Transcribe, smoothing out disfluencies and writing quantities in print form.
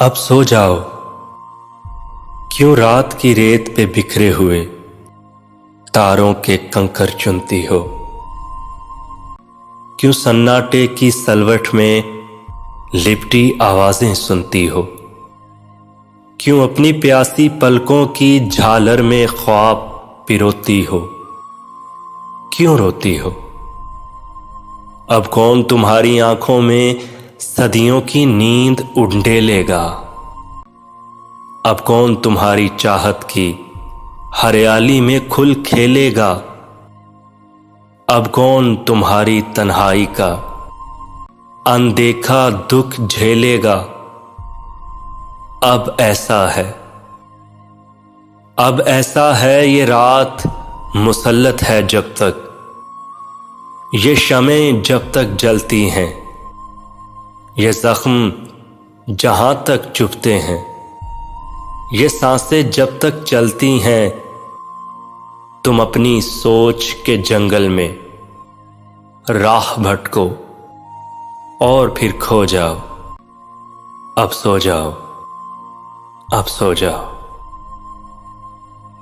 अब सो जाओ, क्यों रात की रेत पे बिखरे हुए तारों के कंकर चुनती हो। क्यों सन्नाटे की सलवट में लिपटी आवाजें सुनती हो। क्यों अपनी प्यासी पलकों की झालर में ख्वाब पिरोती हो। क्यों रोती हो। अब कौन तुम्हारी आंखों में सदियों की नींद उंडेलेगा। अब कौन तुम्हारी चाहत की हरियाली में खुल खेलेगा। अब कौन तुम्हारी तन्हाई का अनदेखा दुख झेलेगा। अब ऐसा है, अब ऐसा है, ये रात मुसल्लत है जब तक, ये शमें जब तक जलती हैं, ये जख्म जहां तक चुभते हैं, ये सांसें जब तक चलती हैं। तुम अपनी सोच के जंगल में राह भटको और फिर खो जाओ। अब सो जाओ, अब सो जाओ।